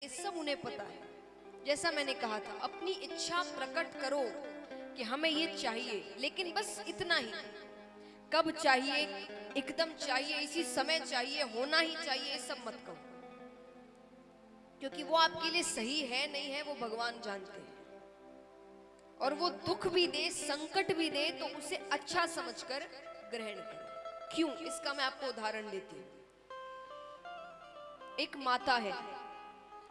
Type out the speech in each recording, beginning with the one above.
ये सब उन्हें पता है। जैसा मैंने कहा था, अपनी इच्छा प्रकट करो कि हमें ये चाहिए, लेकिन बस इतना ही। कब चाहिए, एकदम चाहिए, इसी समय चाहिए, होना ही चाहिए, ये सब मत करो, क्योंकि वो आपके लिए सही है नहीं है वो भगवान जानते हैं। और वो दुख भी दे, संकट भी दे, तो उसे अच्छा समझकर ग्रहण करो। क्यों, इसका मैं आपको उदाहरण देती हूँ। एक माता है,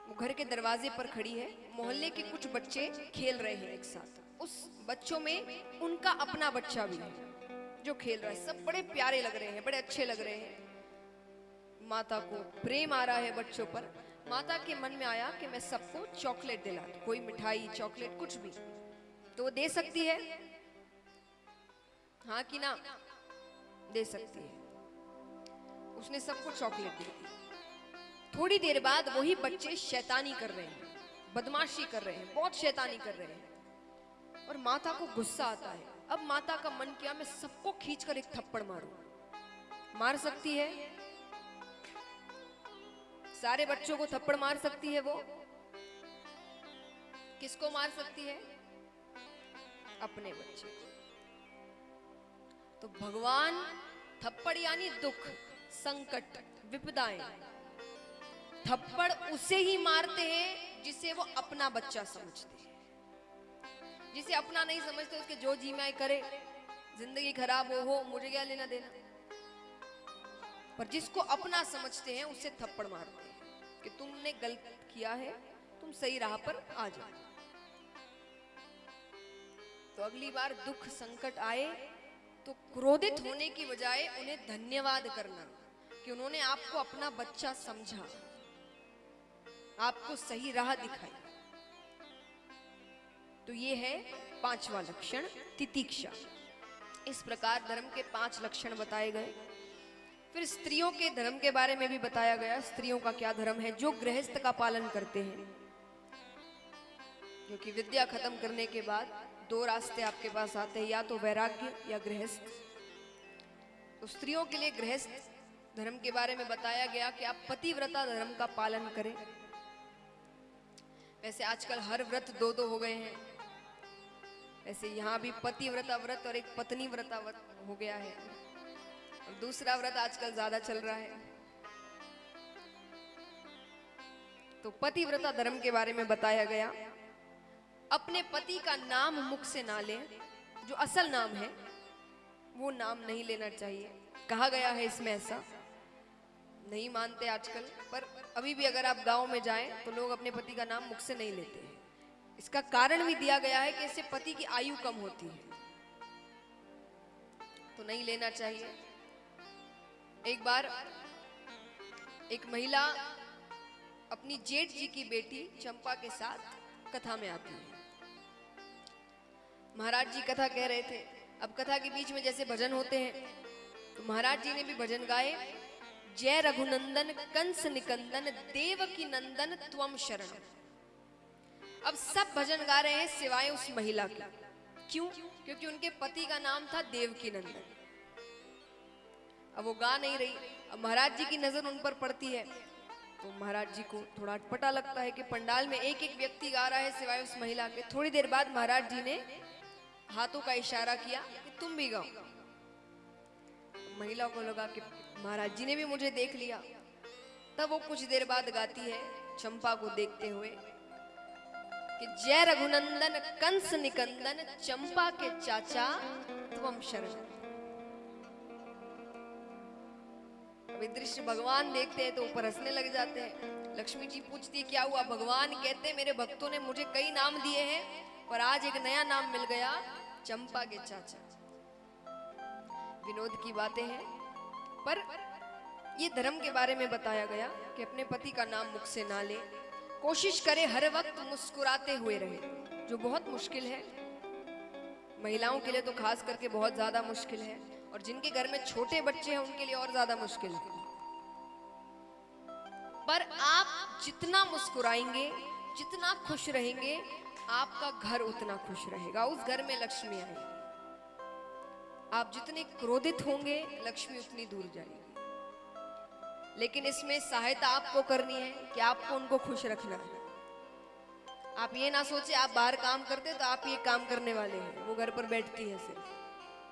वो घर के दरवाजे पर खड़ी है। मोहल्ले के कुछ बच्चे खेल रहे हैं एक साथ। उस बच्चों में उनका अपना बच्चा भी है जो खेल रहा है। सब बड़े प्यारे लग रहे हैं, बड़े अच्छे लग रहे हैं। माता को प्रेम आ रहा है बच्चों पर। माता के मन में आया कि मैं सबको चॉकलेट दिला दूं, कोई मिठाई, चॉकलेट, कुछ भी। तो वो दे सकती है, हाँ कि ना? दे सकती है। उसने सबको चॉकलेट दी। थोड़ी देर बाद वही बच्चे शैतानी कर रहे हैं, बदमाशी कर रहे हैं, बहुत शैतानी कर रहे हैं। और माता को गुस्सा आता है। अब माता का मन किया, मैं सबको खींचकर एक थप्पड़ मारूं। मार सकती है, सारे बच्चों को थप्पड़ मार सकती है वो। किसको मार सकती है? अपने बच्चे को। तो भगवान थप्पड़ यानी दुख, संकट, विपदाएं, थप्पड़ उसे ही मारते हैं जिसे वो अपना बच्चा समझते हैं। जिसे अपना नहीं समझते उसके जो जी में करे, जिंदगी खराब हो, मुझे क्या लेना देना। पर जिसको अपना समझते हैं उसे थप्पड़ मारते हैं कि तुमने गलत किया है, तुम सही राह पर आ जाओ। तो अगली बार दुख संकट आए तो क्रोधित होने की बजाय उन्हें धन्यवाद करना कि उन्होंने आपको अपना बच्चा समझा, आपको सही राह दिखाई। तो ये है पांचवा लक्षण, तितिक्षा। इस प्रकार धर्म के 5 लक्षण बताए गए। फिर स्त्रियों के धर्म के बारे में भी बताया गया। स्त्रियों का क्या धर्म है? जो गृहस्थ का पालन करते हैं, क्योंकि विद्या खत्म करने के बाद 2 रास्ते आपके पास आते हैं, या तो वैराग्य या गृहस्थ। तो स्त्रियों के लिए गृहस्थ धर्म के बारे में बताया गया कि आप पतिव्रता धर्म का पालन करें। वैसे आजकल हर व्रत 2-2 हो गए हैं। वैसे यहाँ भी पतिव्रता व्रत और एक पत्नी व्रता व्रत हो गया है। और दूसरा व्रत आजकल ज्यादा चल रहा है। तो पतिव्रता धर्म के बारे में बताया गया। अपने पति का नाम मुख से ना लें, जो असल नाम है वो नाम नहीं लेना चाहिए। कहा गया है इसमें, ऐसा नहीं मानते आजकल, पर अभी भी अगर आप गांव में जाएं तो लोग अपने पति का नाम मुख से नहीं लेते हैं। इसका कारण भी दिया गया है कि इससे पति की आयु कम होती है, तो नहीं लेना चाहिए। एक बार एक महिला अपनी जेठ जी की बेटी चंपा के साथ कथा में आती है। महाराज जी कथा कह रहे थे। अब कथा के बीच में जैसे भजन होते हैं, तो महाराज जी ने भी भजन गाए। जय रघुनंदन कंस निकंदन देवकी नंदन त्वम शरण। अब सब भजन गा रहे हैं सिवाय उस महिला के। क्यों? क्योंकि उनके पति का नाम था देवकी नंदन। अब वो गा नहीं रही। अब महाराज जी की नजर उन पर पड़ती है, तो महाराज जी को थोड़ा अटपटा लगता है कि पंडाल में एक एक व्यक्ति गा रहा है सिवाय उस महिला के। थोड़ी देर बाद महाराज जी ने हाथों का इशारा किया कि तुम भी गाओ। महिला को लगा कि महाराज जी ने भी मुझे देख लिया। तब वो कुछ देर बाद गाती है चंपा को देखते हुए कि जय रघुनंदन कंस निकंदन चंपा के चाचा त्वम शरण। अभी दृश्य भगवान देखते हैं तो ऊपर हंसने लग जाते हैं। लक्ष्मी जी पूछती है क्या हुआ? भगवान कहते मेरे भक्तों ने मुझे कई नाम दिए हैं, पर आज एक नया नाम मिल गया, चंपा के चाचा। विनोद की बातें हैं, पर ये धर्म के बारे में बताया गया कि अपने पति का नाम मुख से ना ले। कोशिश करे हर वक्त मुस्कुराते हुए रहे, जो बहुत मुश्किल है। महिलाओं के लिए तो खास करके बहुत ज्यादा मुश्किल है, और जिनके घर में छोटे बच्चे हैं उनके लिए और ज्यादा मुश्किल है। पर आप जितना मुस्कुराएंगे, जितना खुश रहेंगे, आपका घर उतना खुश रहेगा, उस घर में लक्ष्मी आएगी। आप जितने क्रोधित होंगे, लक्ष्मी उतनी दूर जाएगी। लेकिन इसमें सहायता आपको करनी है कि आपको उनको खुश रखना है। आप ये ना सोचे आप बाहर काम करते तो आप ये काम करने वाले हैं, वो घर पर बैठती है सिर्फ,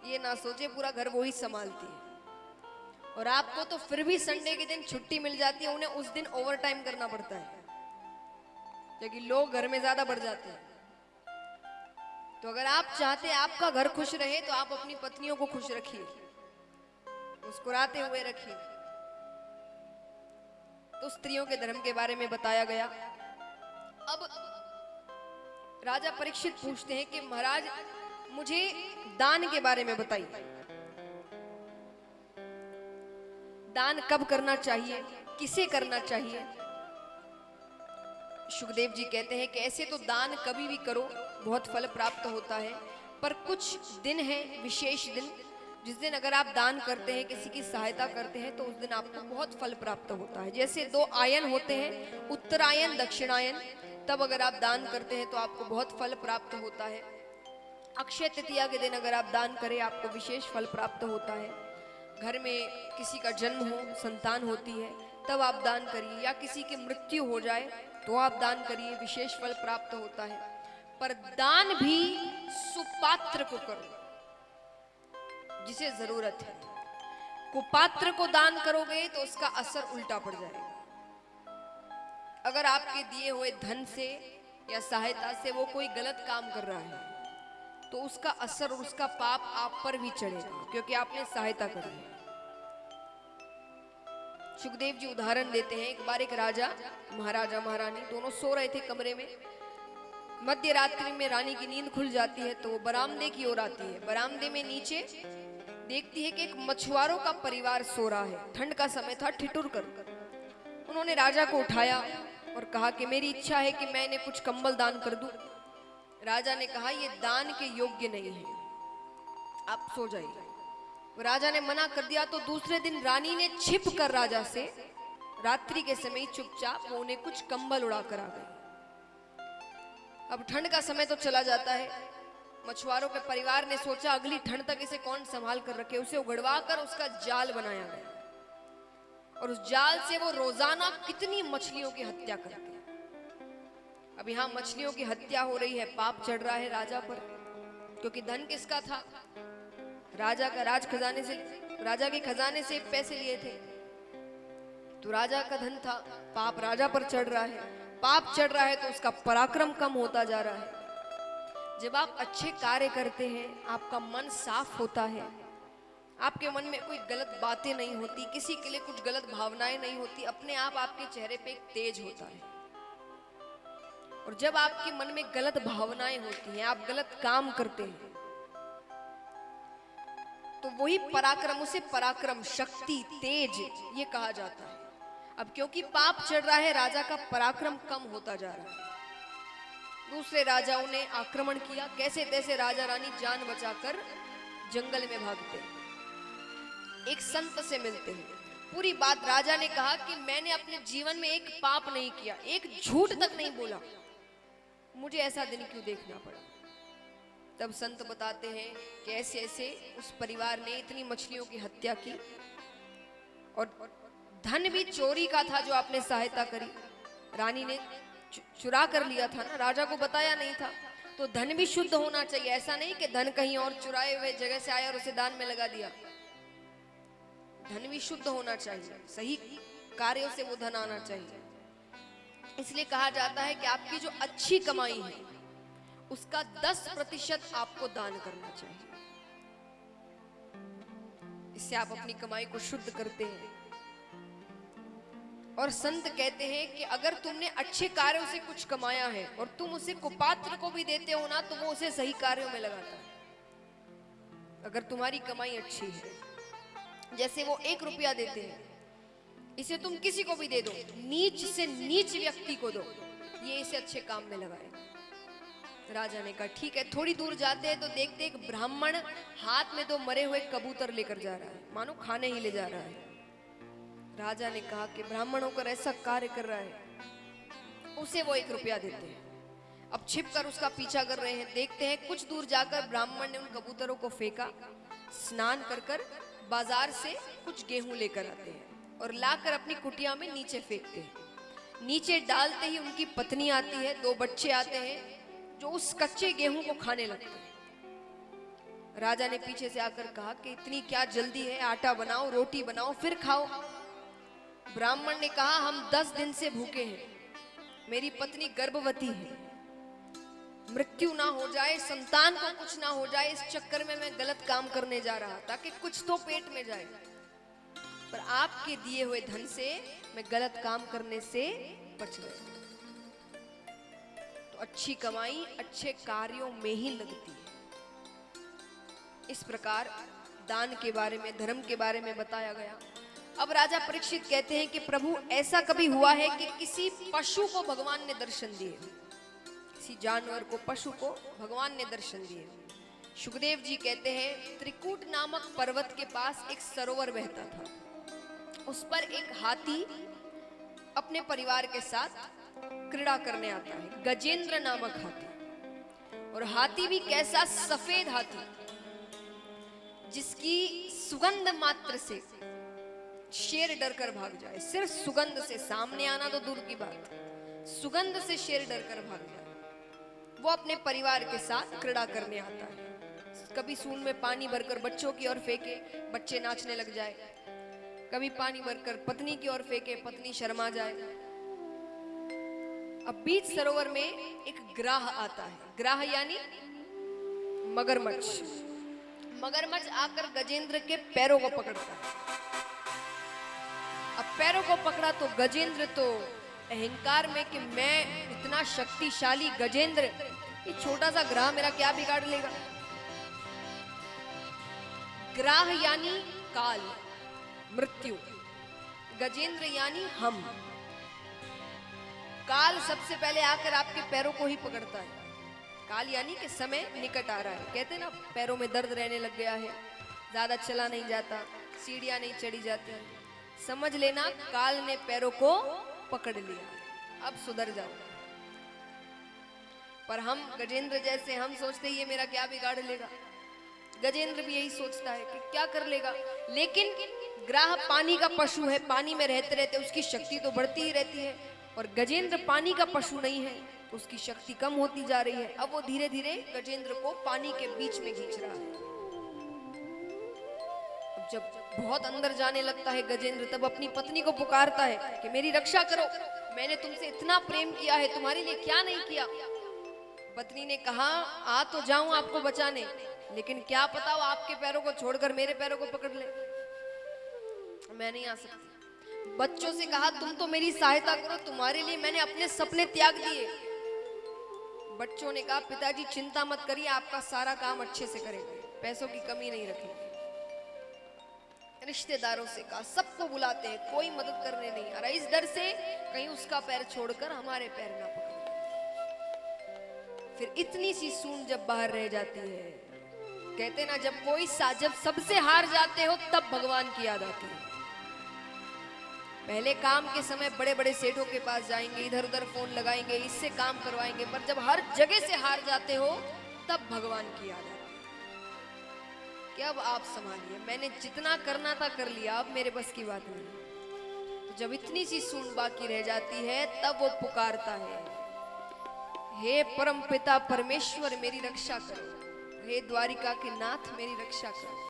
ये ना सोचे पूरा घर वो ही संभालती है। और आपको तो फिर भी संडे के दिन छुट्टी मिल जाती है, उन्हें उस दिन ओवर टाइम करना पड़ता है क्योंकि लोग घर में ज्यादा बढ़ जाते हैं। तो अगर आप चाहते हैं आपका घर खुश रहे तो आप अपनी पत्नियों को खुश रखिए, मुस्कुराते हुए रखिए। तो स्त्रियों के धर्म के बारे में बताया गया। अब राजा परीक्षित पूछते हैं कि महाराज मुझे दान के बारे में बताइए, दान कब करना चाहिए, किसे करना चाहिए। सुखदेव जी कहते हैं कि ऐसे तो दान कभी भी करो बहुत फल प्राप्त होता है, पर कुछ दिन है, विशेष दिन, जिस दिन अगर आप दान करते हैं, किसी की सहायता करते हैं तो उस दिन आपको बहुत फल प्राप्त होता है। जैसे 2 आयन होते हैं, उत्तरायण दक्षिणायन, तब अगर आप दान करते हैं तो आपको बहुत फल प्राप्त होता है। अक्षय तृतीया के दिन अगर आप दान करें आपको विशेष फल प्राप्त होता है। घर में किसी का जन्म हो, संतान होती है, तब आप दान करिए, या किसी की मृत्यु हो जाए तो आप दान करिए, विशेष फल प्राप्त होता है। पर दान भी सुपात्र को करो जिसे जरूरत है। कुपात्र को दान करोगे तो उसका असर उल्टा पड़ जाएगा। अगर आपके दिए हुए धन से या सहायता से वो कोई गलत काम कर रहा है तो उसका असर और उसका पाप आप पर भी चढ़ेगा क्योंकि आपने सहायता करी है। सुखदेव जी उदाहरण देते हैं, एक बार एक राजा, महाराजा महारानी दोनों सो रहे थे कमरे में। मध्य रात्रि में रानी की नींद खुल जाती है तो वो बरामदे की ओर आती है। बरामदे में नीचे देखती है कि एक मछुआरों का परिवार सो रहा है। ठंड का समय था, ठिठुर कर उन्होंने राजा को उठाया और कहा कि मेरी इच्छा है कि मैं इन्हें कुछ कंबल दान कर दूं। राजा ने कहा ये दान के योग्य नहीं है, आप सो जाइए। राजा ने मना कर दिया तो दूसरे दिन रानी ने छिप कर राजा से रात्रि के समय चुपचाप वो उन्हें कुछ कंबल उड़ा कर आ गई। अब ठंड का समय तो चला जाता है, मछुआरों के परिवार ने सोचा अगली ठंड तक इसे कौन संभाल कर रखे। उसे उगड़वा कर उसका जाल बनाया गया और उस जाल से वो रोजाना कितनी मछलियों की हत्या करते हैं। अब यहाँ मछलियों की हत्या हो रही है, पाप चढ़ रहा है राजा पर, क्योंकि धन किसका था, राजा का। राज खजाने से, राजा के खजाने से पैसे लिए थे तो राजा का धन था। पाप राजा पर चढ़ रहा है, पाप चढ़ रहा है तो उसका पराक्रम कम होता जा रहा है। जब आप अच्छे कार्य करते हैं आपका मन साफ होता है, आपके मन में कोई गलत बातें नहीं होती, किसी के लिए कुछ गलत भावनाएं नहीं होती, अपने आप आपके चेहरे पे एक तेज होता है। और जब आपके मन में गलत भावनाएं होती हैं, आप गलत काम करते हैं तो वही पराक्रम, उसे पराक्रम, शक्ति, तेज ये कहा जाता है। अब क्योंकि पाप चढ़ रहा है राजा का पराक्रम कम होता जा रहा है। दूसरे राजाओं ने आक्रमण किया, कैसे तैसे राजा रानी जान बचाकर जंगल में भागते हैं। एक संत से मिलते हैं, पूरी बात राजा ने कहा कि मैंने अपने जीवन में एक पाप नहीं किया, एक झूठ तक नहीं बोला, मुझे ऐसा दिन क्यों देखना पड़ा। तब संत बताते हैं कि ऐसे ऐसे उस परिवार ने इतनी मछलियों की हत्या की और धन भी चोरी का था जो आपने सहायता करी। रानी ने चुरा कर लिया था ना, राजा को बताया नहीं था। तो धन भी शुद्ध होना चाहिए, ऐसा नहीं कि धन कहीं और चुराए हुए जगह से आया और उसे दान में लगा दिया। धन भी शुद्ध होना चाहिए, सही कार्यों से वो धन आना चाहिए। इसलिए कहा जाता है कि आपकी जो अच्छी कमाई है उसका 10% आपको दान करना चाहिए। इससे आप अपनी कमाई को शुद्ध करते हैं। और संत कहते हैं कि अगर तुमने अच्छे कार्यों से कुछ कमाया है और तुम उसे कुपात्र को भी देते हो ना तो वो उसे सही कार्यों में लगाता है। अगर तुम्हारी कमाई अच्छी है, जैसे वो 1 रुपया देते हैं, इसे तुम किसी को भी दे दो, नीच से नीच व्यक्ति को दो, ये इसे अच्छे काम में लगाएगा। राजा ने कहा ठीक है। थोड़ी दूर जाते हैं तो देखते एक ब्राह्मण हाथ में 2 मरे हुए कबूतर लेकर जा रहा है, मानो खाने ही ले जा रहा है। राजा ने कहा कि ब्राह्मण होकर ऐसा कार्य कर रहा है, उसे वो 1 रुपया देते हैं। अब छिपकर उसका पीछा कर रहे हैं, देखते हैं कुछ दूर जाकर ब्राह्मण ने उन कबूतरों को फेंका, स्नान कर कर बाजार से कुछ गेहूं लेकर आते हैं। और लाकर अपनी कुटिया में नीचे फेंकते हैं। नीचे डालते ही उनकी पत्नी आती है, 2 बच्चे आते हैं जो उस कच्चे गेहूं को खाने लगते हैं। राजा ने पीछे से आकर कहा कि इतनी क्या जल्दी है, आटा बनाओ, रोटी बनाओ, फिर खाओ। ब्राह्मण ने कहा हम 10 दिन से भूखे हैं, मेरी पत्नी गर्भवती है, मृत्यु ना हो जाए, संतान को कुछ ना हो जाए, इस चक्कर में मैं गलत काम करने जा रहा ताकि कुछ तो पेट में जाए, पर आपके दिए हुए धन से मैं गलत काम करने से बच गया। तो अच्छी कमाई अच्छे कार्यों में ही लगती है। इस प्रकार दान के बारे में, धर्म के बारे में बताया गया। अब राजा परीक्षित कहते हैं कि प्रभु ऐसा कभी हुआ है कि किसी पशु को भगवान ने दर्शन दिए, किसी जानवर को, पशु को भगवान ने दर्शन दिए। सुखदेव जी कहते हैं त्रिकूट नामक पर्वत के पास एक सरोवर बहता था, उस पर एक हाथी अपने परिवार के साथ क्रीड़ा करने आता है, गजेंद्र नामक हाथी। और हाथी भी कैसा, सफेद हाथी जिसकी सुगंध मात्र से शेर डर कर भाग जाए। सिर्फ सुगंध से, सामने आना तो दूर की बात, सुगंध से शेर डर कर भाग जाए। वो अपने परिवार के साथ क्रीड़ा करने आता है। कभी सूंड में पानी भरकर बच्चों की ओर फेंके, बच्चे नाचने लग जाए, कभी पानी भरकर पत्नी की ओर फेंके, पत्नी शर्मा जाए। अब बीच सरोवर में एक ग्राह आता है, ग्राह यानी मगरमच्छ। मगरमच्छ आकर गजेंद्र के पैरों को पकड़ता है। अब पैरों को पकड़ा तो गजेंद्र तो अहंकार में कि मैं इतना शक्तिशाली गजेंद्र, ये छोटा सा ग्राह मेरा क्या बिगाड़ लेगा। ग्राह यानी काल, मृत्यु, गजेंद्र यानी हम। काल सबसे पहले आकर आपके पैरों को ही पकड़ता है। काल यानी कि समय निकट आ रहा है। कहते ना पैरों में दर्द रहने लग गया है, ज्यादा चला नहीं जाता, सीढ़ियां नहीं चढ़ी जाती, समझ लेना काल ने पैरों को पकड़ लिया, अब सुधर जाओ। पर हम गजेंद्र जैसे, हम सोचते ये मेरा क्या बिगाड़ लेगा। गजेंद्र भी यही सोचता है कि क्या कर लेगा। लेकिन ग्राह पानी का पशु है, पानी में रहते रहते उसकी शक्ति तो बढ़ती ही रहती है, और गजेंद्र पानी का पशु नहीं है, उसकी शक्ति कम होती जा रही है। अब वो धीरे धीरे गजेंद्र को पानी के बीच में खींच रहा है। अब जब बहुत अंदर जाने लगता है गजेंद्र, तब अपनी पत्नी को पुकारता है कि मेरी रक्षा करो, मैंने तुमसे इतना प्रेम किया है, तुम्हारे लिए क्या नहीं किया। पत्नी ने कहा आ तो जाऊं आपको बचाने, लेकिन क्या पता वो आपके पैरों को छोड़कर मेरे पैरों को पकड़ ले, मैं नहीं आ सकती। बच्चों से कहा तुम तो मेरी सहायता करो, तुम्हारे लिए मैंने अपने सपने त्याग दिए। बच्चों ने कहा पिताजी चिंता मत करिए, आपका सारा काम अच्छे से करेंगे, पैसों की कमी नहीं रखेंगे। रिश्तेदारों से कहा, सबको बुलाते हैं, कोई मदद करने नहीं आ रहा, इस डर से कहीं उसका पैर छोड़कर हमारे पैर ना पकड़े। फिर इतनी सी सूंड जब बाहर रह जाती है, कहते ना जब सबसे हार जाते हो तब भगवान की याद आती है। पहले काम के समय बड़े बड़े सेठों के पास जाएंगे, इधर उधर फोन लगाएंगे, इससे काम करवाएंगे, पर जब हर जगह से हार जाते हो तब भगवान की याद आती है कि अब आप संभालिए, मैंने जितना करना था कर लिया, अब मेरे बस की बात नहीं। तो जब इतनी सी सूंड बाकी रह जाती है तब वो पुकारता है, हे परम पिता परमेश्वर मेरी रक्षा करो, हे द्वारिका के नाथ मेरी रक्षा करो।